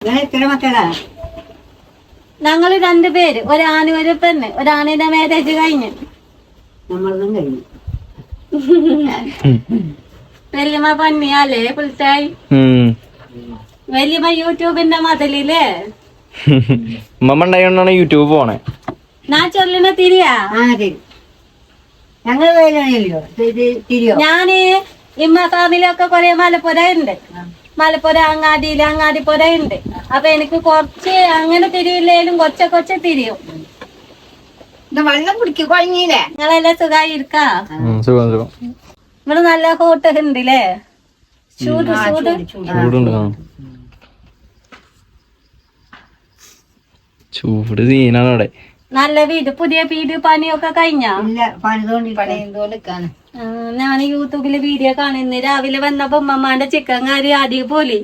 എത്ര മക്കളാ? ഞങ്ങള് 2 പേര്, ഒരാണ് ഒരു പെണ്ണ്. ഒരാണിന്റെ മാരേജ് കഴിഞ്ഞു. നമ്മളതും കഴിഞ്ഞു. വല്യമ്മ പന്നിയാലേ ഫുൾട്ടായി. വല്യമ്മ യൂട്യൂബിന്റെ മതിലില്ലേ ഉമ്മ ഉണ്ടായോണ്ടാണ് യൂട്യൂബ് പോണേ. ഞാൻ ചൊല്ലിന തിരിയാ. ഞങ്ങള് വേലോ തിരിയോ. ഞാന് ഇമ്മ ഫാമിലിയൊക്കെ കൊറേ മലപ്പുര ഉണ്ട്. മലപ്പുര അങ്ങാടിപ്പുര ഉണ്ട്. അപ്പൊ എനിക്ക് കുറച്ച് അങ്ങനെ തിരിയില്ലേലും കൊച്ച തിരിയും. വെള്ളം കുടിക്കും കുഴങ്ങിയില്ലേ? നിങ്ങളെല്ലാം സുഖമായി ഇരിക്കാ? ഇവിടെ നല്ല ഹോട്ട് ഉണ്ടല്ലേ? ചൂട് ചൂട് സീനാണ് അവിടെ. നല്ല പുതിയ വീട് പണിയൊക്കെ കഴിഞ്ഞാ? ഞാൻ യൂട്യൂബില് വീഡിയോ കാണുന്നു. രാവിലെ വന്നപ്പോ ഉമ്മമാന്റെ ചിക്കൻ കറി അടിപൊളി.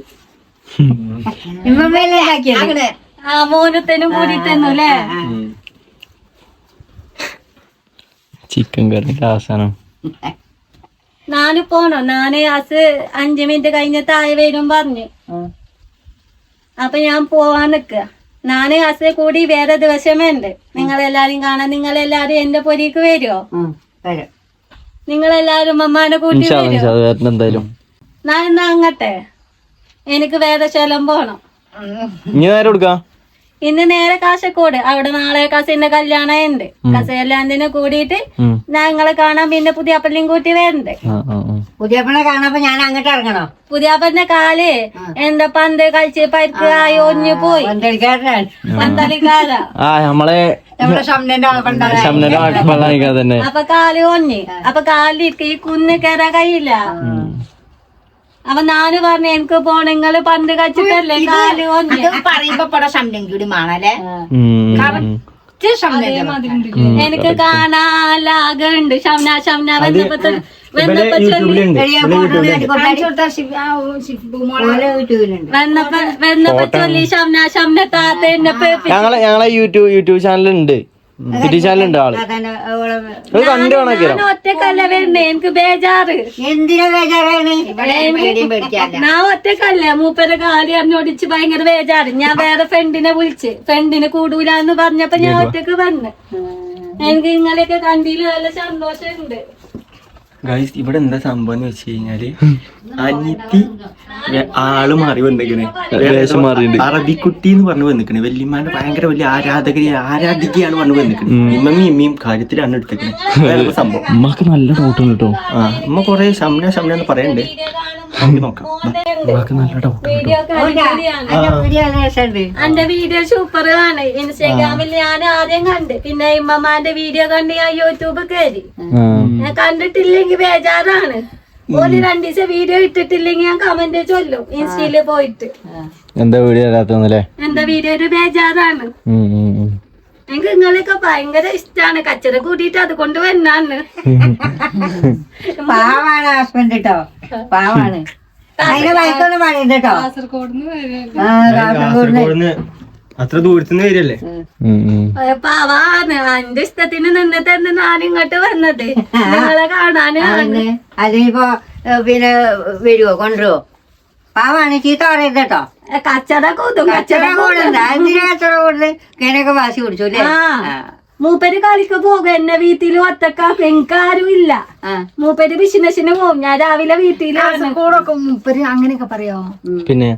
മോനത്തിനും കൂടി തന്നു അല്ലേ? ചിക്കൻ കറി അവസാനം നാന് പോണോ? നാന് 5 മിനിറ്റ് കഴിഞ്ഞ താഴെ വരും പറഞ്ഞു. അപ്പൊ ഞാൻ പോവാൻ നിക്ക. നാന് കൂടി വേറെ ദിവസമുണ്ട്. നിങ്ങളെല്ലാരും കാണാൻ. നിങ്ങളെല്ലാരും എന്റെ പൊരിക്ക് വരുമോ? നിങ്ങളെല്ലാരും അമ്മാനെ കൂട്ടി എന്തായാലും ഞാൻ എന്നാ അങ്ങട്ടെ. എനിക്ക് വേറെ ശലം പോണം. ഇനി നേരെ കൊടുക്കാം. ഇന്ന് നേരെ കാസർഗോഡ്. അവിടെ നാളെ കസിന്റെ കല്യാണം ഉണ്ട്. കല്യാണത്തിന് കൂടിയിട്ട് ഞങ്ങളെ കാണാൻ പിന്നെ പുതിയാപ്പള്ളിയും കൂട്ടി വരണ്ട്. പുതിയപ്പനെ കാണാപ്പോ ഞാൻ അങ്ങോട്ട് ഇറങ്ങണോ? പുതിയാപ്പന്റെ കാല് എന്താ പന്ത് കളിച്ച് പരിക്ക് ആയി ഒഞ്ഞു പോയി. പന്തളിക്കാരാ. തന്നെ അപ്പൊ കാല് ഒഞ്ഞ്. അപ്പൊ കാലിലേക്ക് ഈ കുന്ന് കയറാൻ കഴിയില്ല. അപ്പൊ നാന് പറഞ്ഞു എനിക്ക് പോണെങ്കില് പന്ത് കളിച്ചിട്ടല്ലേ കാല് ഒഞ്ഞ്. എനിക്ക് കാണാലാകുണ്ട്. ഷംന വന്നപ്പോ ചൊല്ലി ഷംന താത്ത എന്നെ ഞങ്ങളെ യൂട്യൂബ് ചാനലുണ്ട്. ചാനലുണ്ട് ആള് കണ്ടു ഞാൻ ഒറ്റക്കല്ല വരണേ. എനിക്ക് ബേജാറ്. എന്തിനാ ബേജാറാണ്? ഞാൻ ഒറ്റക്കല്ല. മൂപ്പരെ കാര്യം അറിഞ്ഞോടിച്ച് ഭയങ്കര ബേജാറ്. ഞാൻ വേറെ ഫ്രണ്ടിനെ വിളിച്ച്. ഫ്രണ്ടിന് കൂടൂലെന്ന് പറഞ്ഞപ്പോ ഞാൻ ഒറ്റക്ക് വന്ന്. എനിക്ക് ഇങ്ങളെയൊക്കെ കണ്ടില് നല്ല സന്തോഷമുണ്ട്. ഗൈസ് ഇവിടെ എന്താ സംഭവം എന്ന് വെച്ച് കഴിഞ്ഞാല് അനിയത്തി ആള് മാറി വന്നിക്കണേ. അറബിക്കുട്ടി എന്ന് പറഞ്ഞു വന്നിക്കണേ. വല്യമ്മാന്റെ ഭയങ്കര വലിയ ആരാധികയാണ് പറഞ്ഞു വന്നിക്കണേ. ഇമ്മയും കാര്യത്തിലാണ് എടുത്തേക്കണേ. സംഭവം ഉമ്മക്ക് നല്ല ഡൗട്ട് ഉണ്ട് കേട്ടോ. ഉമ്മ കൊറേ ശമന പറയണ്ടേ. നോക്കാം. എന്റെ വീഡിയോ സൂപ്പർ ആണ്. ഇൻസ്റ്റാഗ്രാമിൽ ഞാൻ ആദ്യം കണ്ട്. പിന്നെ ഇമ്മമാന്റെ വീഡിയോ കണ്ട് ഞാൻ യൂട്യൂബ് കയറി. ഞാൻ കണ്ടിട്ടില്ലെങ്കിൽ ബേജാറാണ്. ഒരു 2 ദിവസം വീഡിയോ ഇട്ടിട്ടില്ലെങ്കിൽ ഞാൻ കമന്റ് ചൊല്ലും ഇൻസ്റ്റയില് പോയിട്ട്. എന്താ വീഡിയോ എന്താ വീഡിയോ ഒരു ബേജാറാണ്. എനിക്ക് നിങ്ങളെയൊക്കെ ഭയങ്കര ഇഷ്ടാണ്. കച്ചറ കൂട്ടിയിട്ട് അതുകൊണ്ട് വന്നാണ്. പാവാണ് ഹസ്ബൻഡ് കേട്ടോ. പാവാണ്. അതിനെ വയക്കൊന്നും പണിയുണ്ട് കേട്ടോ. കാസർഗോഡ് അത്ര ദൂരത്തുനിന്ന് വരില്ലേ? പാവാണ്. എന്റെ ഇഷ്ടത്തിന് നിന്നിട്ട് ഞാനിങ്ങോട്ട് വന്നത് നിങ്ങളെ കാണാനാണ്. അതിനിപ്പോ പിന്നെ വരുവോ കൊണ്ടുവരുവോ? പാവാണ്. ചീത്ത പറയരുത് കേട്ടോ. കച്ചറ കൂതും. കച്ചറ കൂടുന്നുണ്ട്. എന്തിനാ കച്ചറ കൂടുന്നത്? കിണക്ക് വാശി കുടിച്ചു അല്ലേ? മൂപ്പര് കളിക്ക് പോകും. എന്നെ വീട്ടില് ഒറ്റക്കാക്കും. എനിക്കാരും ഇല്ല. മൂപ്പര് ബിസിനസിന് പോകും. ഞാൻ രാവിലെ വീട്ടിലാണ്. മൂപ്പര് അങ്ങനെയൊക്കെ പറയോ? പിന്നെ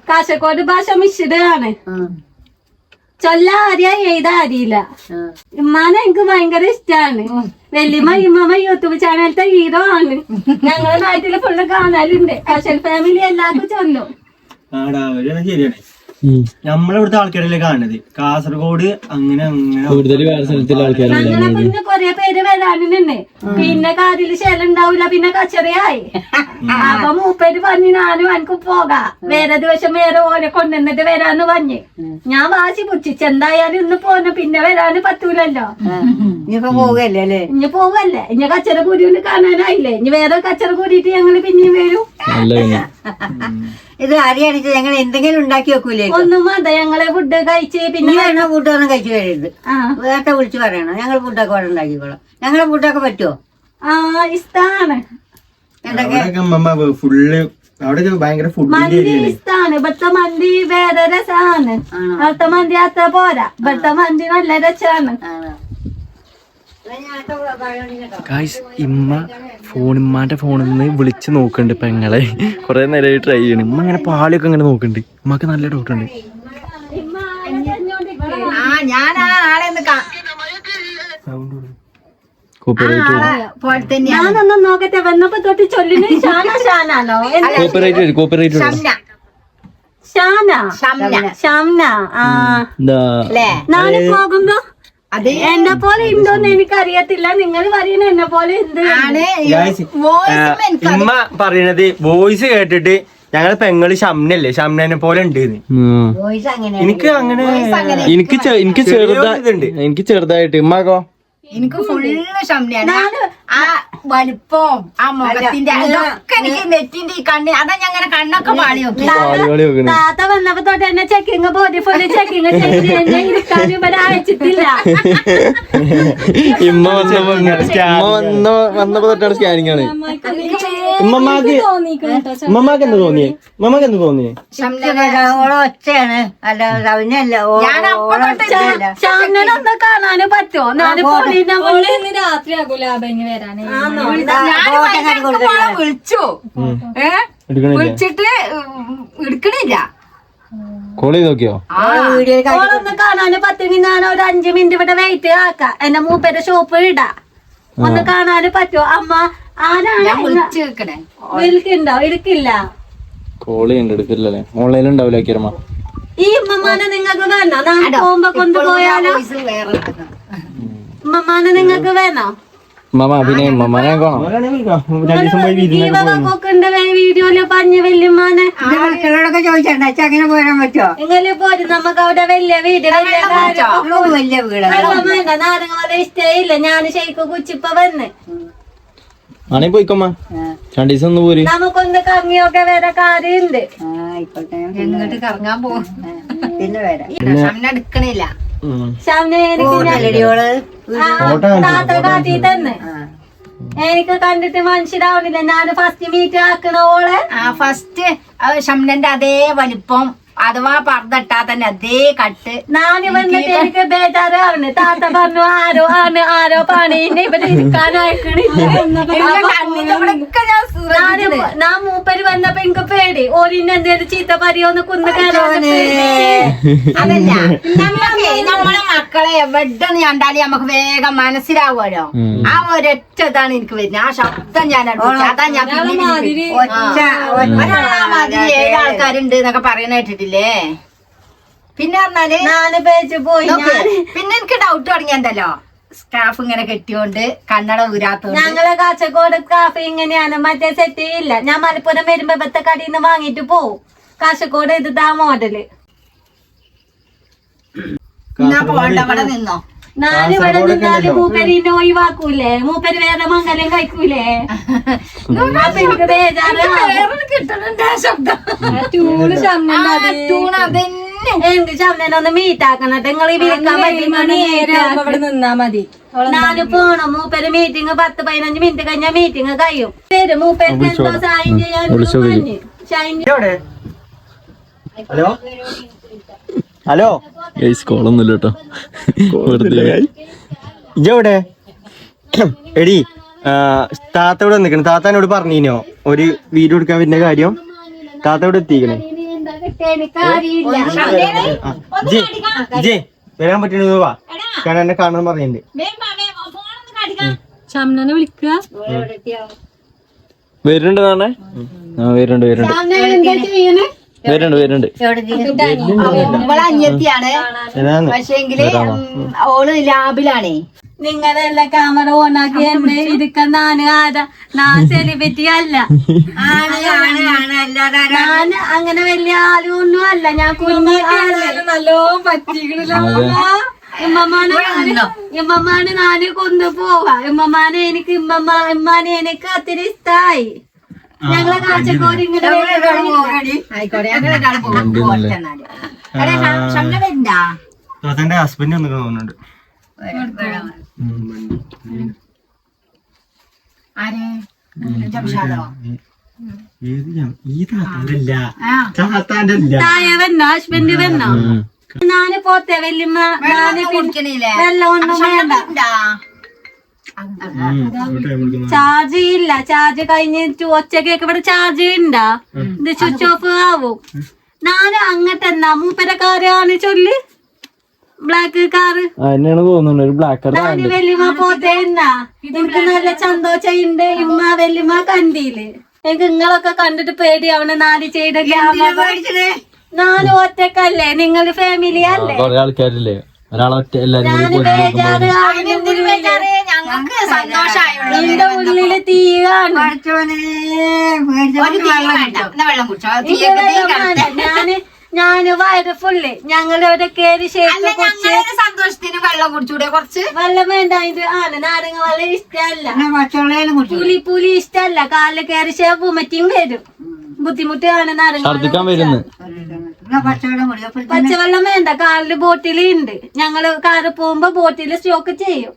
കാസർഗോഡ് ഭാഷ മിശ്രിതാണ്. ചൊല്ല അറിയാ എഴുതാ അറിയില്ല. ഇമ്മാനെ എനിക്ക് ഭയങ്കര ഇഷ്ടാണ്. വല്യമ്മ ഇമ്മ യൂട്യൂബ് ചാനലത്തെ ഹീറോ ആണ്. ഞങ്ങളുടെ നാട്ടില് ഫുള്ള് കാണലുണ്ട്. കശൽ ഫാമിലി എല്ലാവർക്കും ചൊല്ലും. ശരിയാണ്. നമ്മളിവിടുത്തെ ആൾക്കാരല്ലേ കാണുന്നത്. കാസർഗോഡ് അങ്ങനെ അങ്ങനെ പിന്നെ കൊറേ പേര് വരാനുണ്ട്. പിന്നെ കാതില് ശേലം ഉണ്ടാവില്ല. പിന്നെ കച്ചറയായി. അപ്പൊ മൂപ്പര് പറഞ്ഞു ഞാനും എനിക്ക് പോകാം. വേറെ ദിവസം വേറെ ഓനെ കൊണ്ടുവന്നിട്ട് വരാന്ന് പറഞ്ഞ് ഞാൻ വാശി പിടിച്ചു. എന്തായാലും ഇന്ന് പോന്ന പിന്നെ വരാന് പറ്റൂലല്ലോ. ഇനിയിപ്പോ പോകല്ലേ അല്ലേ? ഇനി പോവല്ലേ? ഇനി കച്ചറ കൂടി കാണാനായില്ലേ? ഇനി വേറെ കച്ചറ കൂടിയിട്ട് ഞങ്ങള് പിന്നെയും വരും. ഇത് അറിയാണിച്ച് ഞങ്ങൾ എന്തെങ്കിലും ഉണ്ടാക്കി വെക്കൂലേ? ഒന്നും വേണ്ട. ഞങ്ങളെ ഫുഡ് കഴിച്ച് പിന്നെ ഫുഡൊന്നും കഴിച്ചു കഴിയരുത്. വേറെ വിളിച്ചു പറയണം. ഞങ്ങൾ ഫുഡൊക്കെ അവിടെ ഉണ്ടാക്കിക്കോളാം. ഞങ്ങളെ ഫുഡൊക്കെ പറ്റുമോ? ഇഷ്ടാണ്. ഫുള്ള് അവിടെ ഭയങ്കര ഫുഡിന്റെ മന്തി ഏരിയയാണ്. ഇഷ്ടാണ്. ഇവിടുത്തെ മന്തി വേറെ രസാണ്. അവിടുത്തെ മന്തി അത്ര പോരാ. ഇവിടുത്തെ മന്തി നല്ല രസാണ്. ഗായ്സ് ഇമ്മാന്റെ ഫോണിൽ നിന്ന് വിളിച്ച് നോക്കുന്നുണ്ട് പെങ്ങളെ. കൊറേ നേരമായി ട്രൈ ചെയ്യണം. ഇമ്മ ഇങ്ങനെ പാലൊക്കെ ഇങ്ങനെ നോക്കുന്നുണ്ട്. ഉമ്മക്ക് നല്ല ഡൗട്ട് ഉണ്ട്. ഞാൻ ആ ആളെ കോപ്പിറൈറ്റ് പോലെ തന്നെ ഞാനൊന്നും നോക്കട്ടെ. വന്നപ്പോ തൊട്ട് ചൊല്ലുന്നത് ഷാനാണോ? കോപ്പിറൈറ്റ് വരും. കോപ്പിറൈറ്റ് വരും. ഷംന. ആ നാളെ പോകുമ്പോ എന്നെ പോലെ ഉണ്ടോന്ന് എനിക്കറിയത്തില്ല. നിങ്ങൾ പറയുന്ന എന്നെ പോലെ ഉണ്ട്. ഇമ്മ പറയണത് വോയിസ് കേട്ടിട്ട് ഞങ്ങളെ പെങ്ങള് ഷംനല്ലേ, ഷംനനെ പോലെ ഉണ്ട്. എനിക്ക് അങ്ങനെ എനിക്ക് ചെറുതായിട്ട്. ഇമ്മാക്കോ എനിക്ക് ഫുള്ള് ഷംനയാണ്. ആ വലിപ്പവും ആ മുഖത്തിന്റെ അതൊക്കെ എനിക്ക് നെറ്റിന്റെ ഈ കണ്ണ് അതാ ഞാൻ അങ്ങനെ കണ്ണൊക്കെ പാളി നോക്കി. താത്ത വന്നപ്പോ തൊട്ട് എന്നെ ചെക്കിങ് ബോഡിഫുള്ളി ചെക്കിങ് ചെയ്ത് എന്നെ ഇരിക്കാനും ഇവിടെ അയച്ചിട്ടില്ല. വന്നപ്പോ തൊട്ടാണ് സ്കാനിങ് ആണ്. ഉമ്മമാക്ക് എന്ത് തോന്നിയേ? ഉമ്മമാക്ക് എന്ത് തോന്നിയേ? ഒച്ചയാണ്. അല്ല അവനല്ല. ഷാമിനൊന്ന് കാണാനും പറ്റുമോ? ഞാന് രാത്രി ആകൂല ബെഞ്ഞ് വരാനേ വിളിച്ചു വിളിച്ചിട്ട് എടുക്കണില്ല. കോൾ ചെയ്ത് നോക്കിയോ? ഓളൊന്ന് കാണാനും പറ്റുമെങ്കിൽ ഞാൻ ഒരു 5 മിനിറ്റ് ഇവിടെ വെയിറ്റ് ആക്കാം. എന്റെ മൂപ്പരുടെ ഷോപ്പ് ഇടാ. ഒന്ന് കാണാനും പറ്റുമോ? അമ്മ ആരാണ് വിളിക്കണ്ടോ? എടുക്കില്ല. കോൾ ചെയ്യണ്ട, എടുക്കില്ലല്ലേ? ഓൺലൈനിൽ ഉണ്ടാവില്ല കിരമ. ഈ ഉമ്മമാനെ നിങ്ങൾക്ക് വേണോ? ഞാൻ പോകുമ്പോ കൊണ്ടുപോയാലോ? ഉമ്മമാനെ നിങ്ങൾക്ക് വേണോ? പിന്നെ മമ്മനെ കാണാം. വീഡിയോയില് പറഞ്ഞ വല്യമ്മാനെ മക്കളോടൊക്കെ ചോദിച്ചാ അങ്ങനെ പോരാൻ പറ്റുമോ? ഇങ്ങനെ പോരും. നമുക്ക് അവിടെ വലിയ വീട് വലിയ വലിയ വീട് വേണ്ട. നാരങ്ങളെ ഇഷ്ടമില്ല. ഞാൻ ശരിക്കും കുച്ചിപ്പ വന്ന് ആണേ പോയിക്കോമ്മ. 2 ദിവസം ഒന്ന് പോര്. നമുക്കൊന്ന് കറങ്ങിയൊക്കെ വരെ കാര്യമുണ്ട്. ആയിക്കോട്ടെ. എങ്ങോട്ട് കറങ്ങാൻ പോകും പിന്നെ വരാം. എടുക്കണില്ല. താത്ത കാട്ടി തന്നെ എനിക്ക് കണ്ടിട്ട് മനസ്സിലാവണില്ല. ഞാൻ ഫസ്റ്റ് മീറ്റ് ആക്കണ ഓളെ ഫസ്റ്റ് ഷംനന്റെ അതേ വലിപ്പം അഥവാ പർദ്ദട്ടാ തന്നെ അതേ കട്ട്. നാന് വന്നിട്ട് എനിക്ക് ബേജാറാവണ്. താത്ത പറഞ്ഞു ആരോ പണീന്റെ ഇവിടെ ഇരിക്കാനായിക്കണില്ല. ഞാൻ മൂപ്പര് വന്നപ്പോ എനിക്ക് പേടി. ഓരിന്നെ എന്തേലും ചീത്ത പറയോന്ന് കുന്ന് കയറാന്. അതല്ല നമ്മളെ മക്കളെ എവിടെ കണ്ടാലും നമുക്ക് വേഗം മനസ്സിലാവുമല്ലോ. ആ ഒരൊറ്റ ഇതാണ് എനിക്ക് വരുന്നത്. ആ ശബ്ദം ഞാൻ അതാ ഞാൻ 7 ആൾക്കാരുണ്ട് എന്നൊക്കെ പറയുന്ന കേട്ടിട്ടില്ലേ? പിന്നെ പറഞ്ഞാല് നാല് പേജ് പോയി. പിന്നെ എനിക്ക് ഡൗട്ട് തുടങ്ങിയല്ലോ, സ്കാഫ് ഇങ്ങനെ കെട്ടിയോണ്ട് കണ്ണട ഊരാത്തോണ്ട്. ഞങ്ങളെ കാസർഗോഡ് കാഫി ഇങ്ങനെയാണ്. മറ്റേ സെറ്റ് ഇല്ല. ഞാൻ മലപ്പുറം വരുമ്പോ ബത്ത കടയിൽ നിന്ന് വാങ്ങിട്ട് പോവും. കാസർഗോഡ് ഇതാ മോഡല്. അവിടെ നിന്നോ? നാല് ഇവിടെ നിന്നാല് മൂപ്പരിനെ ഒഴിവാക്കൂലേ? മൂപ്പര് വേറെ മംഗലം കഴിക്കൂലേ? അപ്പൊ എനിക്ക് ബേജാറ്. എന്ത് ശബ്ദനൊന്ന് മീറ്റ് ആക്കണം. നിങ്ങൾ ഈ വിളിക്കാൻ നിന്നാ മതി. നാല് പോണം. മൂപ്പര് മീറ്റിംഗ് 10-15 മിനിറ്റ് കഴിഞ്ഞാൽ മീറ്റിംഗ് കഴിയും. പേര് മൂപ്പർക്ക് എന്തോ സൈൻ ചെയ്യാൻ ഹലോ ഹലോ കോളൊന്നുമില്ല കേട്ടോ. ഇജെവിടെ? എടി താത്ത ഇവിടെ നിക്കണ. താത്താനോട് പറഞ്ഞീനോ ഒരു വീഡിയോ എടുക്കാൻ വരുന്ന കാര്യം? താത്ത ഇവിടെ എത്തിക്കണേ. വരാൻ പറ്റണ വാ, കാരണം എന്നെ കാണാൻ പറഞ്ഞിട്ടുണ്ട്. ഷംനനെ വിളിക്കുക. വരുന്നുണ്ട് നാണേ. വരുന്നുണ്ട് ഇവളെ അനിയത്തിയാണ്. പക്ഷേങ്കില് ഓള് ലാബിലാണേ. നിങ്ങളെല്ലാം ക്യാമറ ഓൺ ആക്കി എന്നെ ഇരിക്കാൻ ഞാൻ സെലിബ്രിറ്റി അല്ല. ഞാൻ അങ്ങനെ വലിയ ആളൊന്നും അല്ല. ഞാൻ കുഞ്ഞു നല്ലോ പറ്റിക്കണില്ല. ഇമ്മമാനെ നാന് കൊണ്ടുപോവാ. ഇമ്മമാനെ എനിക്ക് ഇമ്മാനെ എനിക്ക് ഒത്തിരി ഇഷ്ടായി. ഞങ്ങളെ കാഴ്ചക്കോട് ഇങ്ങനെ ആയിക്കോട്ടെ, ഞങ്ങളെല്ലാം താത്തന്റെ ഹസ്ബൻഡ് ഒന്ന് തോന്നുന്നുണ്ട്. ആര്? ജംഷാദോ? ഈ താത്താന്റെ താത്താന്റെ തായ വന്നോ ഹസ്ബൻഡ് വന്നോ ഞാന് പോത്തെ വല്യമ്മ ഞാന് കുടിക്കണില്ലേ വെള്ളം ഒന്നും വേണ്ട ചാർജ് ഇല്ല ചാർജ് കഴിഞ്ഞിട്ട് ഒച്ചക്കൊക്കെ ഇവിടെ ചാർജ് ഉണ്ടാ ഇത് സ്വിച്ച് ഓഫ് ആവും ഞാനും അങ്ങനത്തെ മൂപ്പര കാറാണ് ചൊല്ലി ബ്ലാക്ക് കാറ് തന്നെയാണ് തോന്നുന്നുണ്ട് ഒരു ബ്ലാക്ക് കളർ ഞാന് വല്യമ്മ പോത്തെ എന്നാ എനിക്ക് നല്ല സന്തോഷമുണ്ട് ഇമ്മ വല്യമ്മ കണ്ടിയില് എനിക്ക് നിങ്ങളൊക്കെ കണ്ടിട്ട് പേടിയാവണ നാല് ചെയ്ത ഞാനും ഒറ്റക്കല്ലേ നിങ്ങള് ഫാമിലി അല്ലേ കൊറേ ആൾക്കാരില്ലേ ഒരാളൊറ്റ എല്ലാരും ഞാന് ബേജാറ് ഞങ്ങൾക്ക് സന്തോഷമായുള്ളൂ എന്റെ ഉള്ളില് തീ കാണും വെള്ളം കുടിച്ചോ ഞാന് വയറ് ഫുള്ള് ഞങ്ങളുടെ കേറി ഷേപ്പ് കുറച്ച് സന്തോഷത്തിന് വെള്ളം കുടിച്ചൂടെ കുറച്ച് വെള്ളം വേണ്ട ഇത് ആണ് നാരങ്ങ വെള്ളം ഇഷ്ടമല്ല പുലി ഇഷ്ടമല്ല കാലില് കയറി ഷേപ്പ് മറ്റും വരും ബുദ്ധിമുട്ടാണ് നാരങ്ങ ഛർദിക്കാൻ വരുന്നു പച്ചവെള്ളം വേണ്ട കാലില് ബോട്ടിൽ ഉണ്ട് ഞങ്ങള് കാറ് പോകുമ്പോ ബോട്ടില് സ്റ്റോക്ക് ചെയ്യും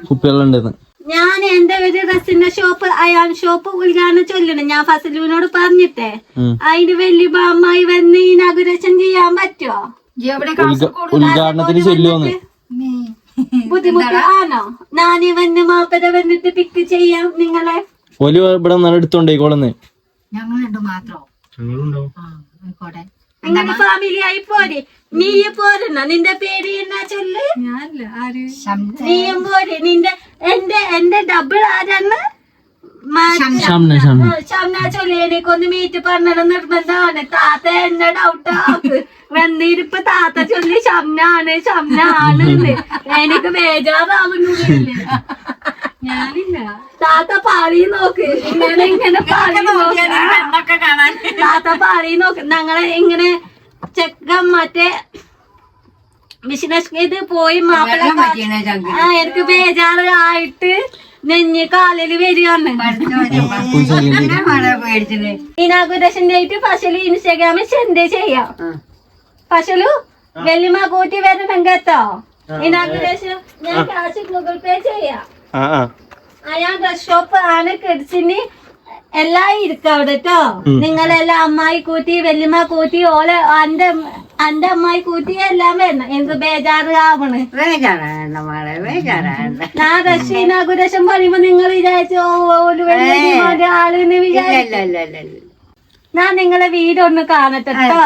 കുപ്പികളുണ്ടെന്ന് ഞാൻ എന്റെ ഒരു ഡ്രസ്സിന്റെ ഷോപ്പ് അയാൾ ഷോപ്പ് ഉദ്ഘാടനം ചൊല്ലണം ഞാൻ ഫസലുവിനോട് പറഞ്ഞിട്ടേ അതിന് വലിയ അമ്മായി വന്ന് ഇനാഗുറേഷൻ ചെയ്യാൻ പറ്റുമോ ഉദ്ഘാടനത്തിന് ചൊല്ലുവന്ന് ബുദ്ധിമുട്ട് ആണോ നാനി വന്ന് മാപ്പര വന്നിട്ട് പിക്ക് ചെയ്യാം നിങ്ങളെ ഓല് ഇവിടെ നല്ല എടുത്തോണ്ടേക്കോളന്ന് ഞങ്ങളുണ്ട് മാത്രോ ആയിക്കോട്ടെ നിങ്ങളുടെ ഫാമിലി ആയി പോരെ നീ പോരുന്ന നിന്റെ പേര് എന്നാ ചൊല്ല് നീയും പോരെ നിന്റെ എന്റെ ഡബിൾ ആരാണ് ഷംന ചൊല്ലി എനിക്കൊന്ന് മീറ്റ് പറഞ്ഞത് നിർബന്ധമാണ് താത്ത എന്നെ ഡൗട്ട് ആക്ക് വന്നിരിപ്പ് താത്ത ചൊല്ലി ഷംനാണ് എനിക്ക് ബേജാറാവുന്നില്ല ഞാനില്ല താത്ത പാളി നോക്ക് ഇങ്ങനെ പാളി നോക്ക് താത്ത പാളി നോക്ക് ഞങ്ങളെ ഇങ്ങനെ ചെക്കൻ മറ്റേ ബിസിനസ് ഇത് പോയി മാപ്പിള എനിക്ക് ബേജാറ് ആയിട്ട് നെഞ്ഞ് കാലില് വരികയാണ് ഇനാഗുറേഷൻ ഡേറ്റ് ഫസല് ഇൻസ്റ്റാഗ്രാമിൽ സെൻഡ് ചെയ്യാം ഫസലു വെല്ലിമ കൂട്ടി വരണം കേട്ടോ ഇനാഗുറേഷൻ ഞാൻ ക്യാഷ് ഗൂഗിൾ പേ ചെയ്യാം അയാൾ ഡ്രസ് ഷോപ്പ് ആണ് കിഡ്സിന് എല്ലാം ഇരിക്കും അവിടെ കേട്ടോ നിങ്ങളെല്ലാം അമ്മായി കൂട്ടി വല്യമ്മ കൂട്ടി ഓലെ എന്റെ അമ്മായി കൂട്ടി എല്ലാം വരണം എനിക്ക് ബേജാറ് ആവണ് ഞാൻ ഡ്രസ് ഇനാഗുറേഷൻ പറയുമ്പോ നിങ്ങൾ വിചാരിച്ചു ആളിന്ന് വിചാരിച്ചു ഞാൻ നിങ്ങളെ വീടൊന്ന് കാണട്ടെ കേട്ടോ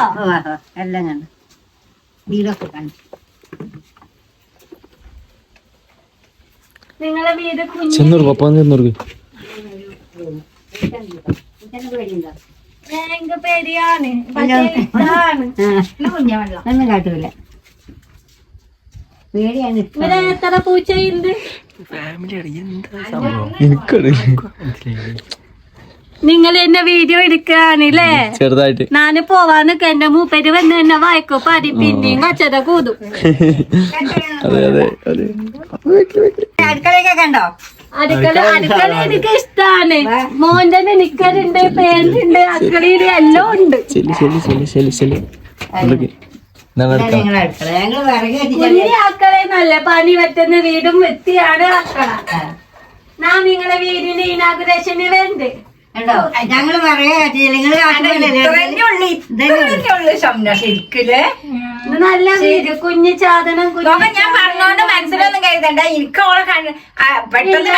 നിങ്ങളെ വീട് എനിക്ക് പേടിയാണ് ഒന്നും കാട്ടൂല പേടിയാണ് ഇവിടെ എത്ര പൂച്ചയുണ്ട് നിങ്ങൾ എന്നെ വീഡിയോ എടുക്കാണല്ലേ ചെറുതായിട്ട് ഞാന് പോവാന്നൊക്കെ എന്റെ മൂപ്പര് വന്ന് എന്നെ വായിക്കോ പാടി പിന്നെയും കച്ചറ കൂതും അടുക്കളയൊക്കെ കണ്ടോ അടുക്കള എനിക്ക് ഇഷ്ടാണ് മോന്റെ നിക്കറുണ്ട് പാന്റ് ഉണ്ട് അടുക്കളയിൽ എല്ലാം ഉണ്ട് കുഞ്ഞി അടുക്കളയെന്നല്ല പണി പറ്റുന്ന വീടും വൃത്തിയാണ് അടുക്കള ഞാൻ നിങ്ങളെ വീടിന് ഇനാഗുറേഷന് വേണ്ടേ ഞങ്ങള് പറയാ ശരിക്കില്ലേ നല്ല വീട് കുഞ്ഞു സാധനം ഞാൻ പറഞ്ഞോണ്ട് മനസ്സിലൊന്നും കരുതണ്ട എനിക്ക് ഓളെ പെട്ടെന്ന്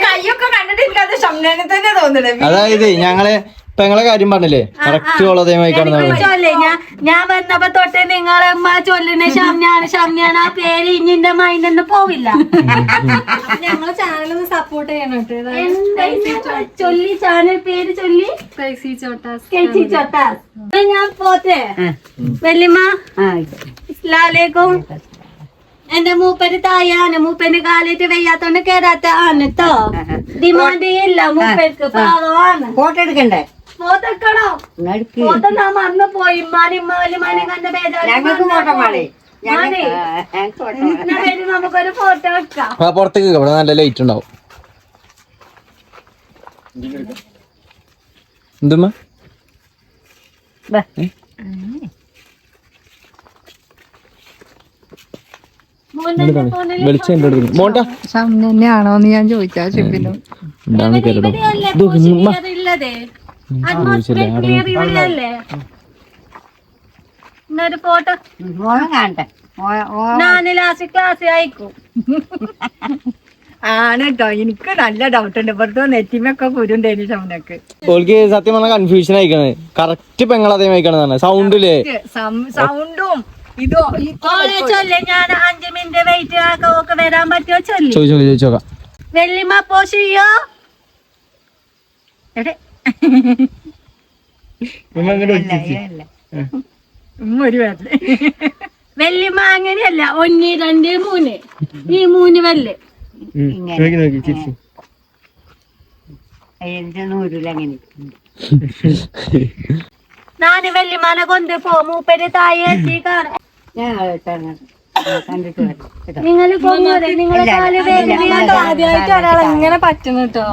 കയ്യൊക്കെ കണ്ടിട്ട് എനിക്കത് ഷംനനെ തന്നെ തോന്നുന്നത് അതായത് ഞങ്ങളെ പെങ്ങളെ കാര്യം പറഞ്ഞില്ലേ കറക്റ്റ് ഉള്ളതേമായി ചൊല്ലേ ഞാൻ വന്നപ്പോ തൊട്ട് നിങ്ങളെ അമ്മ ചൊല്ലുന്ന ഷംനാണ് ആ പേര് ഇഞ്ഞിന്റെ മൈൻഡ് പോവില്ല ഞങ്ങളെ ചാനലൊന്ന് സപ്പോർട്ട് ചെയ്യണം ചൊല്ലി ചാനൽ പേര് ചൊല്ലി ചോട്ടാസ് ഞാൻ പോത്തെ വല്യമ്മ അസ്സലാമലൈക്കും എന്റെ മൂപ്പര് തായാണ് മൂപ്പന്റെ കാലിട്ട് വയ്യാത്തോണ്ട് കേറാത്ത ആണ് ട്ടോ ഡിമാൻഡ് ഇല്ല മൂപ്പർക്ക് പാവമാണ് ഫോട്ടോ എടുക്കണ്ടേ ഫോട്ടോ ഫോട്ടോ ഞാൻ മറന്നു പോയി മാനി കണ്ട ഞങ്ങൾക്ക് ഫോട്ടോ വേണേ നമുക്കൊരു ഫോട്ടോ വെക്കാം പുറത്തേക്ക് ഇവിടെ നല്ല ലൈറ്റ് ഉണ്ടാവും എന്തുമ്മ വെളിച്ചം എന്റെ അടുത്ത് മോണ്ട തന്നെയാണോന്ന് ഞാൻ ചോദിച്ചാ ഷിപ്പിനും എന്താണ് കേട്ടോ എന്നൊരു ഫോട്ടോ മോളെ കാണട്ടെ ഞാൻ ലാസ്റ്റ് ക്ലാസ് അയക്കും. ആണ് കേട്ടോ, എനിക്ക് നല്ല ഡൗട്ട് ഉണ്ട്. ഇവിടുത്തെ നെറ്റിമൊക്കെ കുരുണ്ടേനി സൗണ്ടൊക്കെ. ഓൾക്ക് സത്യം പറഞ്ഞാൽ കൺഫ്യൂഷൻ ആയിക്കാണ്. കറക്റ്റ് പെങ്ങൾ അതേ വായിക്കാണ് സൗണ്ടില്ലേ സൗണ്ടും ഇതോ ഓളെ ചൊല്ലേ ഞാൻ 5 മിനിറ്റ് വെയിറ്റ് ആക്കെ വരാൻ പറ്റുമോ ചൊല്ലി. ചോദിച്ചോക്കാം. വെള്ളിമ പോഷിയോ ഒരു വരല് വെള്ളിമ അങ്ങനെയല്ല 1 2 3 ഈ 3 വല്ല് നൂരിലങ്ങനെ നാന് വെള്ളിമാനെ കൊണ്ട് പോ മൂപ്പര് താഴെ എത്തി കാണാൻ. ഞാൻ കണ്ടിട്ട് വരാം കേട്ടോ. നിങ്ങള് പോകുന്നത് നിങ്ങളെ കാല് വേദനയാട്ടോ. ആദ്യമായിട്ട് ഒരാൾ എങ്ങനെ പറ്റുന്നു കേട്ടോ.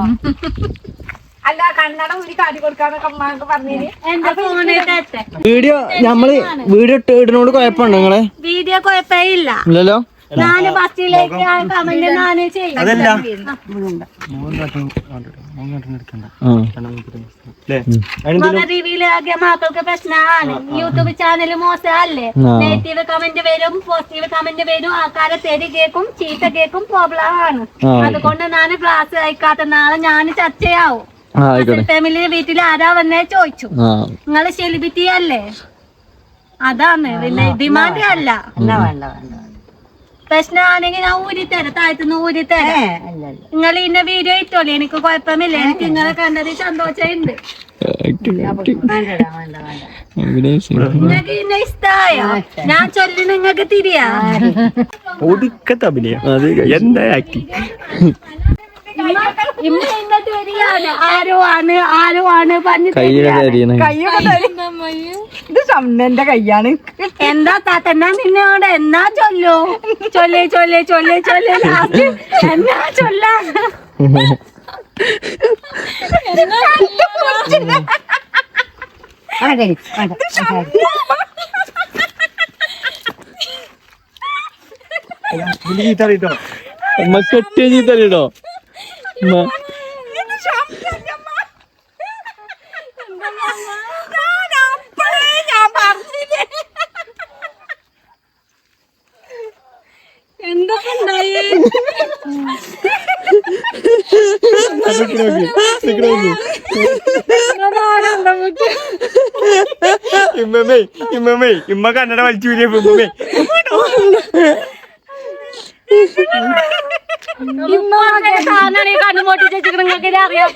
അല്ല കണ്ണട ഒരു കാട്ടി കൊടുക്കാന്നൊക്കെ അമ്മക്ക് പറഞ്ഞേന്. എന്റെ ഫോണിട്ടേ വീഡിയോ നമ്മള് വീഡിയോ ഇടുന്നോണ്ട് കുഴപ്പമുണ്ടോ നിങ്ങളെ? വീഡിയോ കുഴപ്പമില്ല. ഇല്ലല്ലോ. നാന് ബസ്സിലേക്ക് കമന്റ് നാന് ചെയ്യും. അതല്ല റിവ്യൂല് ആകിയ മക്കൾക്ക് പ്രശ്നമാണ്. യൂട്യൂബ് ചാനൽ മോശമല്ലേ? നെഗറ്റീവ് കമന്റ് വരും, പോസിറ്റീവ് കമന്റ് വരും. ആൾക്കാരെ തെറി കേൾക്കും, ചീത്ത കേൾക്കും, പ്രോബ്ലം ആണ്. അതുകൊണ്ട് ഞാൻ ക്ലാസ് അയക്കാത്ത. നാളെ ഞാൻ ചർച്ചയാവും. ഫാമിലി വീട്ടിൽ ആരാ വന്നേ ചോദിച്ചു. നിങ്ങള് സെലിബ്രിറ്റി അല്ലേ? അതാണ് പിന്നെ ഡിമാൻഡ് അല്ല. പ്രശ്നമാണെങ്കിൽ ഞാൻ ഊരിത്തരാം, താഴത്തുനിന്ന് ഊരിത്തരാം. നിങ്ങൾ ഇന്ന വീഡിയോ ഇട്ടോളി, എനിക്ക് കുഴപ്പമില്ല. എനിക്ക് നിങ്ങളെ കണ്ടത് സന്തോഷമുണ്ട്. നിങ്ങൾക്ക് ഇന്ന ഇഷ്ടായോ? ഞാൻ ചൊല്ലി നിങ്ങൾക്ക് തിരിയാ. ഒടുക്കത്തെ അഭിനയം. അത് എന്താ ആക്ടിങ്. ഇന്ന് ഇന്നത്തെ വരികയാണ്. ആരോ ആണ് പറഞ്ഞു. ഇത് ഷംനന്റെ കയ്യാണ്. എന്താ താത്തന്നാ നിന്നോട് എന്നാ ചൊല്ലോ? ചൊല്ലേ ലാസ്റ്റ് എന്നാ ചൊല്ലാ? കെട്ടിയ ചീത്തല്ലോ. എന്തൊക്കെ ഉണ്ടായി? ഇമ്മ കന്നഡ വലിച്ചൂരിയ ഇമ്മമ്മേ കണ്ണുമോട്ടി ചേച്ചി നിങ്ങൾക്ക് അറിയാൻ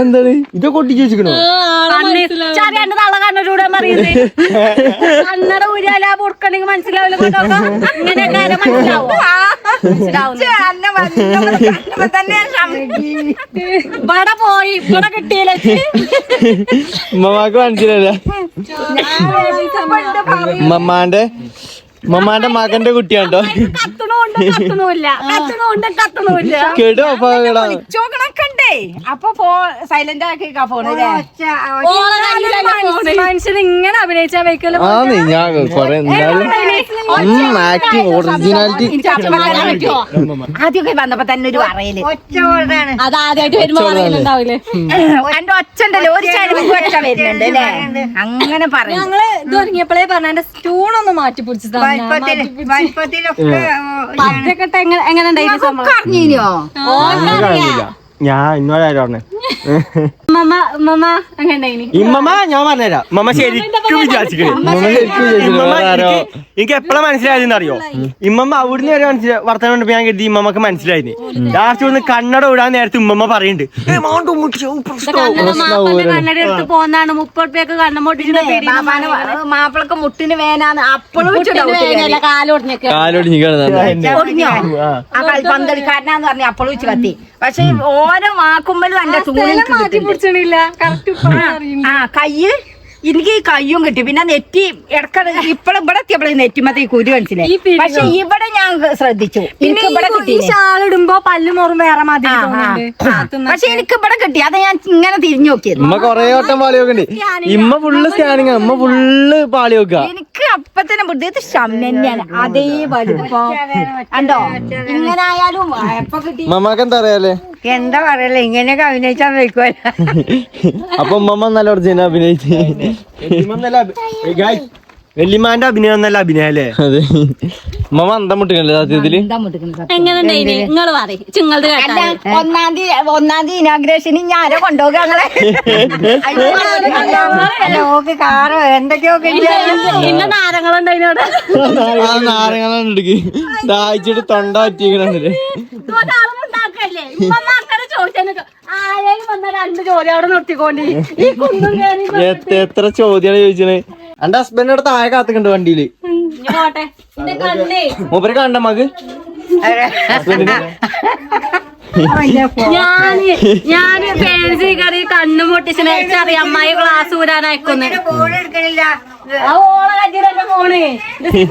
എന്താണ് ഇത് കൊട്ടി ചോദിക്കണോ? ചറിയാണ്ട് തള്ള കണ്ണൂടെ പറയുന്നത്. കണ്ണട ഊരാല പൊറുക്കണെങ്കിൽ മനസ്സിലാവില്ല. ഇങ്ങനെയൊക്കെ മനസ്സിലാവോ? ഇവിടെ പോയി ഇവിടെ കിട്ടിയില്ല. ഉമ്മമാക്ക് മനസ്സിലായില്ല. മമ്മാന്റെ മകന്റെ കുട്ടിയാണ്ടോ? കേട്ടോ അപ്പൊ സൈലന്റ് ആക്കി ഫോണ്. മനുഷ്യൻ ഇങ്ങനെ അഭിനയിച്ചാൽ വെക്കല്ലോ. ആന്ന് ഞാൻ കൊറേ എന്തായാലും ആക്ടിങ് ഒറിജിനാലിറ്റി. ആദ്യമൊക്കെ വന്നപ്പോ തന്നെ ഒരു പറയല് അത് ആദ്യമായിട്ട് വരുമ്പോ പറയുന്നുണ്ടാവില്ലേ? എന്റെ ഒച്ച ഉണ്ടല്ലോ, ഒരു സൈഡ് ഒച്ച വരുന്നുണ്ട് അല്ലേ? അങ്ങനെ പറയും. ഞങ്ങള് ഇത് തുടങ്ങിയപ്പോഴേ പറഞ്ഞ എന്റെ സ്റ്റൂണൊന്ന് മാറ്റി പിടിച്ചതാണ്. പച്ചക്കെട്ട് എങ്ങനെ ഉണ്ടായിരുന്നു സംഭവം? പറഞ്ഞോ ഞാൻ ഇന്നോടാരും പറഞ്ഞേ ഇമ്മമ്മ ഞാൻ പറഞ്ഞുതരാം. മമ്മ ശരിക്കും വിചാരിച്ചിക്കണേ. എനിക്ക് എപ്പോഴാ മനസ്സിലായതെന്ന് അറിയോ? ഇമ്മമ്മ അവിടുന്ന് വരെ വർത്തമാനം കണ്ടപ്പോ ഞാൻ കരുതി ഇമ്മമ്മക്ക് മനസ്സിലായിരുന്നു. ലാസ്റ്റ് ഒന്ന് കണ്ണട വിടാൻ നേരത്തെ ഉമ്മമ്മ പറയുന്നുണ്ട് കണ്ണട എടുത്ത് പോന്നാണ് 30 രൂപയ്ക്ക് കണ്ണുമൊട്ടിച്ചിട്ട് മാപ്പിളക്ക് മുട്ടിന് വേനാന്ന് അപ്പോഴും പന്തളിക്കാരനാന്ന് പറഞ്ഞ അപ്പോഴും വെച്ച് കത്തി. പക്ഷെ ഓരോ വാക്കുമ്പോഴും എന്റെ മാറ്റി പിടിച്ചില്ല. കയ്യ് എനിക്ക് ഈ കയ്യും കിട്ടി. പിന്നെ നെറ്റി ഇടക്കട ഇപ്പഴും ഇവിടെ എത്തിയപ്പോഴും നെറ്റിമത്തെ കുരു മനസ്സിലായി. പക്ഷെ ഇവിടെ ഞാൻ ശ്രദ്ധിച്ചു. എനിക്ക് ഇവിടെ കിട്ടി. ഷാളിടുമ്പോ പല്ല് മോറും വേറെ മതി. പക്ഷെ എനിക്ക് ഇവിടെ കിട്ടി. അത് ഞാൻ ഇങ്ങനെ തിരിഞ്ഞു നോക്കിയത്. ഉമ്മ കൊറേ വട്ടം പാളി നോക്കണ്ട്. ഇമ്മ ഫുള്ള് സ്കാനിങ്. ഉമ്മ ഫുള്ള് പാളി നോക്കുക. എനിക്ക് അപ്പത്തന്നെ ബുദ്ധി ഇത് ഷംനന്നെയാണ് അതേ വലുപ്പം കണ്ടോ ഇങ്ങനെ ആയാലും എപ്പൊ കിട്ടി മമ്മക്ക് എന്താ അറിയാലേ എന്താ പറയല്ലേ ഇങ്ങനെയൊക്കെ അഭിനയിച്ചാൽ വെക്കുമല്ലോ. അപ്പൊ ഉമ്മ നല്ല ഒറിജിനൽ അഭിനയിച്ച്. വെല്ലിമാന്റെ അഭിനയം നല്ല അഭിനയം അല്ലേ? അതെ ഉമ്മ അന്തം മുട്ടിക്കല്ലേ സത്യത്തില്. എങ്ങനെ നിങ്ങൾ പറയും ചിങ്ങളത് കേട്ടാ ഒന്നാം തീയതി ഇനാഗ്രേഷന് ഞാനോ കൊണ്ടുപോകുക ഞങ്ങളെ ഓക്ക് കാറോ എന്തൊക്കെയോ പിന്നെ നാരങ്ങളുണ്ടതിനോട് ആ നാരങ്ങളെടുക്ക് ദാഹിച്ചിട്ട് തൊണ്ട പറ്റിക്കണേ. ഉണ്ടാക്കല്ലേ മക്കളെ ചോദിച്ചാൽ ആരെയും വന്ന 2 ജോലി അവിടെ നിർത്തിക്കൊണ്ട് ഈ കുന്നും കയറി എത്ര ചോദ്യാണ് ചോദിച്ചത്. എന്റെ ഹസ്ബൻഡിനോട് താഴെ കാത്തുക്കുണ്ട് വണ്ടിയില്. പോട്ടെ എന്റെ കണ്ണേ മൂപ്പര് കണ്ട മക്ക് ഞാന് ഫാൻസി കറി കണ്ണു പൊട്ടിച്ചിനെ ചെറിയ അമ്മായി ക്ലാസ് ഊരാൻ അയക്കുന്നു. എടുക്കണില്ല. ആ ഓള കജ്ജിലെ ഫോണ്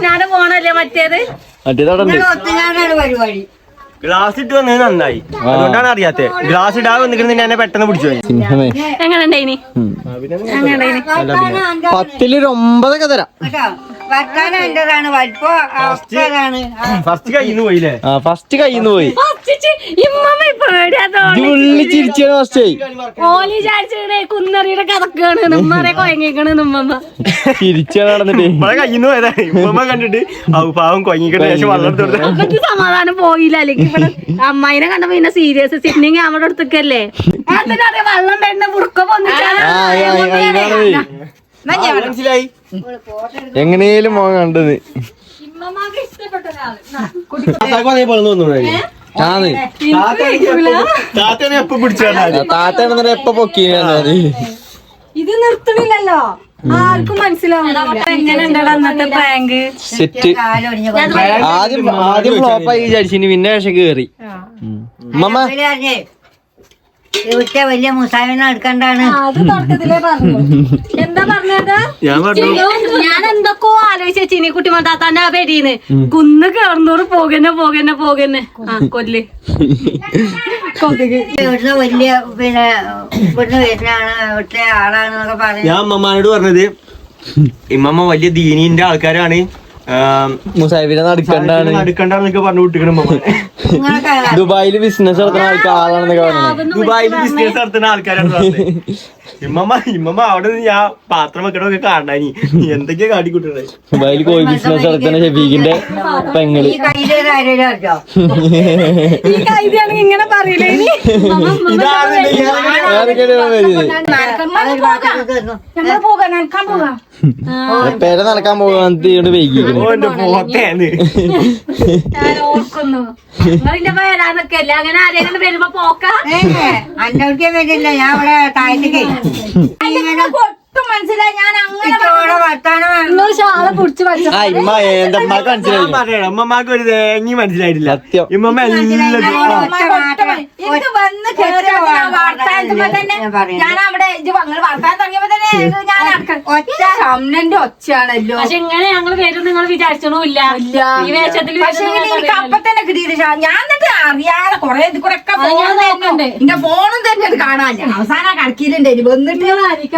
ഞാന് ഫോണല്ലേ മറ്റേത് മറ്റേതവിടെ ഉണ്ട്. ഒത്തുകാരാണ് പരിപാടി. ഗ്ലാസ് ഇട്ട് വന്നത് നന്നായി, അതുകൊണ്ടാണ് അറിയാത്തത്. ഗ്ലാസ് ഇടാതെ വന്നിട്ട് എന്നെ പെട്ടെന്ന് പിടിച്ചു പോയി. എങ്ങനെ ഉണ്ടായിനി 10-ൽ ഒരു 9 തരാം. കേട്ടോ വർത്താനം എന്റേതാണ് വലിപ്പോ അവസ്ഥതാണ്. ഫസ്റ്റ് കയ്യിന്ന് പോയില്ലേ? ആ ഫസ്റ്റ് കയ്യിന്ന് പോയി. ഇമ്മ പേടിയാത്തോണ്ട് ഉള്ളി ചിരിച്ചാണ് ഫസ്റ്റ് ഓലി ചാടിച്ചേ കുന്നറിയുടെ കഥക്കാണ് ഉമ്മറെ കൊയങ്ങിക്കണ് ഉമ്മ ചിരിച്ചാണ് നടന്നിട്ട്. നമ്മളെ കയ്യിന്ന് പോയതാ. ഉമ്മ കണ്ടിട്ട് പാവം കൊങ്ങിക്കിട്ട് ശേഷം വെള്ളം എടുത്ത് കൊടുത്തത്. അമ്മക്ക് സമാധാനം പോയില്ല. അല്ലെങ്കിൽ ഇവിടെ അമ്മായിനെ കണ്ടപ്പോ പിന്നെ സീരിയസ് സിറ്റിങ് ക്യാമറ എടുത്തേക്കല്ലേ അതിനറിയ വെള്ളം വേണ്ട മുറുക്ക മനസ്സിലായി. എങ്ങനെയും മോൻ കണ്ടത് താത്തനെ എപ്പ പിടിച്ചു താത്താണെന്നെ എപ്പൊ പൊക്കിയാണ് അത്. ഇത് നിർത്തണില്ലല്ലോ, ആർക്കും മനസ്സിലാവുന്നില്ല. എങ്ങനെ ഉണ്ടടാ അന്നത്തെ പ്രാങ്ക് സെറ്റ്. ആദ്യം ഫ്ലോപ്പായി വിചാരിച്ചു, പിന്നെ പക്ഷെ കേറി. മമ്മ ഇവിടുത്തെ വലിയ മുസാവിനെ എടുക്കണ്ടാണ്. അത് തുടക്കത്തിലേ പറഞ്ഞു. എന്താ പറഞ്ഞത്? ഞാൻ എന്തൊക്കെയോ ആലോചിച്ചീനി കുട്ടി മതാത്താന്റെ ആ പെരീന്ന് കുന്ന് കേറുന്നോട് പോകന്നെ ആ കൊല്ല് ഇവിടുന്ന് വലിയ പിന്നെ ഇവിടുന്ന് വരുന്നതാണ് ഇവിടുത്തെ ആളാണെന്നൊക്കെ പറഞ്ഞു. ഞാൻ അമ്മമാരോട് പറഞ്ഞത് ഇമ്മമ്മ വലിയ ദീനിന്റെ ആൾക്കാരാണ്, മുസാഫിനെ നടക്കണ്ടെന്നൊക്കെ പറഞ്ഞു വിട്ടിക്കണം. ദുബായില് ബിസിനസ് നടത്തുന്ന ആളാണെന്നൊക്കെ പറഞ്ഞു. ദുബായിൽ ബിസിനസ് നടത്തുന്ന ആൾക്കാരാണ് പറഞ്ഞത്. ഇമ്മമ്മ അവിടെ നിന്ന് ഞാൻ പാത്രം വെക്കണമൊക്കെ കാണാനി എന്തൊക്കെയാ കാട്ടിക്കൂട്ടണേ. ദുബായില് കോഴി ബിസിനസ് നടത്തുന്ന ഷെഫീഖിന്റെ പെങ്ങള്. ഈ കയ്യിലൊരു ആരെയും അറിയോ? ഈ കൈതിയാണെങ്കിൽ ഇങ്ങനെ പറയില്ലേ ഇനി? പേരെ നടക്കാൻ പോകാൻ വൈകിക്കണം. ഓന്റെ പോത്തേന്ന് ഞാൻ ഓർക്കുന്നു നിങ്ങളിന്റെ പേരാന്നൊക്കെ അല്ലേ അങ്ങനെ ആരെങ്കിലും വരുമ്പോ പോക്ക അന്നോടേ വരില്ല. ഞാൻ ഇവിടെ താഴത്തേക്ക് ഒട്ടും മനസ്സിലായി. ഞാൻ അങ്ങനെ വർത്താനം നിങ്ങൾ ഷാളെ പിടിച്ച് വെച്ച ആ ഇമ്മ എന്തമ്മക്ക് മനസ്സിലായി. പറയണം. അമ്മമാർക്ക് ഒരു തേങ്ങി മനസ്സിലായിട്ടില്ല. സത്യം. ഇമ്മമ്മ എല്ലാം ഇത് വന്ന് കേറി വർത്താനത്തുമ്പോ തന്നെ ഞാൻ അവിടെ വർത്താനം തുടങ്ങിയപ്പോ തന്നെ ഞാൻ ഒറ്റ ഷംനന്റെ ഒച്ചയാണല്ലോ. പക്ഷെ ഇങ്ങനെ ഞങ്ങൾ വരും നിങ്ങൾ വിചാരിച്ചൊന്നുമില്ല ഈ വേഷത്തിൽ പക്ഷെ എനിക്ക് അപ്പൊ തന്നെ കിട്ടിയത് ഞാൻ എന്നിട്ട് അറിയാതെ കൊറേ ഇത് കൂടെ ഒക്കെ ഞാൻ നോക്കണ്ടേ എന്റെ ഫോണും തന്നെ അത് കാണാനില്ല. അവസാനം കടക്കിയിലുണ്ടായിരുന്നു വന്നിട്ട്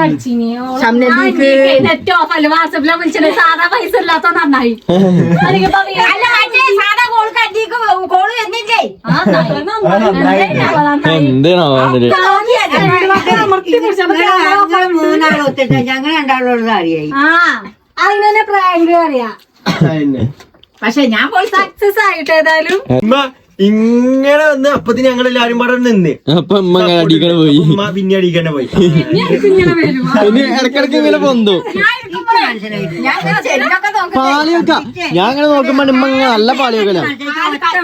അടിച്ചിനിയോ ഷംനന്ദിക്ക് നെറ്റ് ഓഫ് അല്ലേ വാട്സപ്പിലെ വിളിച്ചത് സാധാ പൈസ ഇല്ലാത്ത നന്നായി അല്ല മറ്റേ സാധാ കോള് കണ്ടിക്ക് കോള് വരുന്നില്ലേ എന്താണോ മൂന്നാൾ ഒത്തിട്ട് ഞങ്ങൾ രണ്ടാളോട് അറിയായി. ആ അതിനെ പ്രാങ്ക് അറിയാം. പക്ഷെ ഞാൻ പോയി സക്സസ് ആയിട്ട് ഏതായാലും ഉമ്മ ഇങ്ങനെ വന്ന് അപ്പത്തിന് ഞങ്ങൾ എല്ലാരും പാടെ നിന്ന് അപ്പൊ ഉമ്മ അങ്ങനെ അടിക്കണ പോയി. ഉമ്മ പിന്നെ അടിക്കന്നെ പോയി. ഇങ്ങനെ വരും. പിന്നെ ഇടക്കിടക്ക് ഇങ്ങനെ പൊന്തു ഞാൻ ചെല്ലൊക്കെ നോക്കി പാളി വെക്കാം. ഞാൻ ഇങ്ങനെ നോക്കുമ്പോ ഉമ്മ ഇങ്ങനെ നല്ല പാളി വെക്കല.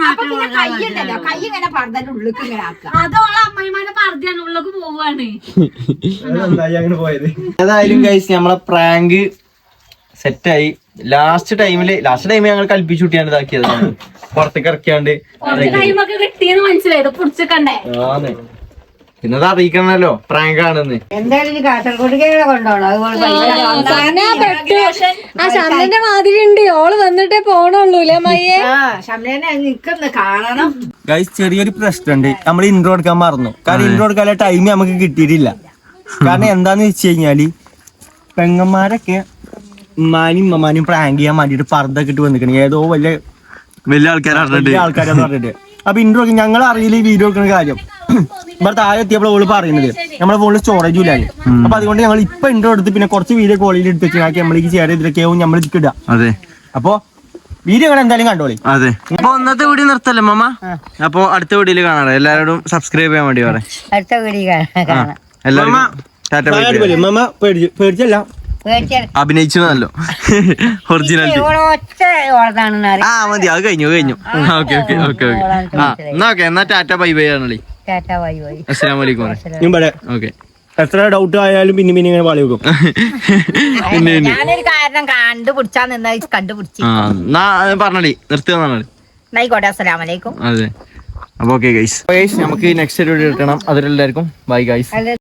അപ്പൊ പിന്നെ കൈയുണ്ടല്ലോ കൈ ഇങ്ങനെ പറഞ്ഞതിന്റെ ഉള്ളിലേക്ക് ഇങ്ങനെ ആക്കുക. അതോളം അമ്മായിമാരെ പറഞ്ഞാണ് ഉള്ളിലേക്ക് പോവാണ് നന്നായി അങ്ങനെ പോയത്. ഏതായാലും ഗൈസ് നമ്മളെ പ്രാങ്ക് സെറ്റായി. ലാസ്റ്റ് ടൈം ഞങ്ങൾ കൽപ്പിച്ചു കൂട്ടിയാണ് ഇതാക്കിയത്. പുറത്തേക്ക് ഇറക്കിയാണ്ട് കുറച്ച് ടൈമൊക്കെ കിട്ടിയെന്ന് മനസ്സിലായത് പുടിച്ചിക്കണ്ടേ ആന്ന്. പിന്നത് അറിയിക്കണല്ലോ പ്രാങ്ക് ആണെന്ന്. എന്തായാലും ഇനി കാസർഗോഡ് കൊണ്ടോണം. ആ ഷംനന്റെ മാതിരി ഉണ്ട്. ഓള് വന്നിട്ടേ പോണുള്ളൂല്ലേ മയ്യേ? ഷംനേനെ നിക്കൊന്ന് കാണണം. ഗൈസ് ചെറിയൊരു പ്രശ്നമുണ്ട്. നമ്മൾ ഇൻട്രോ എടുക്കാൻ മറന്നു. കാരണം ഇൻട്രോ എടുക്കാനുള്ള ടൈം നമുക്ക് കിട്ടിയിട്ടില്ല. കാരണം എന്താന്ന് വെച്ച് കഴിഞ്ഞാല് പെങ്ങന്മാരൊക്കെ ഉമ്മാനും ഉമ്മമാനും പ്രാങ്ക് ചെയ്യാൻ വേണ്ടിട്ട് പർദ്ദ ഇട്ട് വന്നിക്കണേ ഏതോ വലിയ ആൾക്കാരെന്ന് പറഞ്ഞിട്ട്. അപ്പൊ ഇൻട്രോ ഞങ്ങൾ അറിയില്ല ഈ വീഡിയോ എടുക്കുന്ന കാര്യം. ഇവിടെ താഴെ എത്തിയപ്പോൾ ഓള് പറയുന്നത് നമ്മളെ ഫോണിൽ സ്റ്റോറേജ് ഇല്ലായി. അപ്പൊ അതുകൊണ്ട് ഞങ്ങൾ ഇപ്പൊ ഇൻട്രോ എടുത്ത് പിന്നെ കുറച്ച് വീഡിയോ കോളിൽ എടുത്ത് വെച്ചാൽ നമ്മൾക്ക് ഷെയർ ചെയ്തിട്ടൊക്കെയാവും നമ്മൾ ഇടാം. അതെ, അപ്പൊ വീഡിയോ നിങ്ങൾ എന്തായാലും കണ്ടോളി. അതെ. അപ്പൊ ഒന്നത്തെ വീഡിയോ നിർത്തല്ലേ മാമ? അപ്പൊ അടുത്ത വീഡിയോയിൽ കാണാം. എല്ലാവരോടും സബ്സ്ക്രൈബ് ചെയ്യാൻ വേണ്ടി പറയാം. അടുത്ത വീഡിയോ കാണാം. എല്ലാവരും ടാറ്റ ബൈ ബൈ. മമ്മ പേടിച്ചല്ല, അഭിനയിച്ചല്ലോ ഒറിജിനാലിറ്റി. ഒറ്റ ഓളതാണെന്ന് അറിയാം. മതി, അത് കഴിഞ്ഞു. Okay okay okay okay. എന്നാ ഓക്കെ, എന്നാ ടാറ്റ ബൈ ബൈ ആണല്ലേ. Tata bye bye. അസ്സലാമു അലൈക്കും. ഓക്കെ. എത്ര ഡൗട്ട് ആയാലും പിന്നെ ഇങ്ങനെ പാളി വെക്കും. ഞാനൊരു കാരണം കണ്ടുപിടിച്ചാ നിന്നാ കണ്ടുപിടിച്ചു. പറഞ്ഞോളി, നിർത്തുക. ആയിക്കോട്ടെ, അസ്സലാമലൈക്കും. അതെ. അപ്പൊ ഓക്കെ ഗൈസ്, നമുക്ക് നെക്സ്റ്റ് വീഡിയോ കിട്ടണം. അതിലെല്ലാവർക്കും ബൈ ഗൈസ്.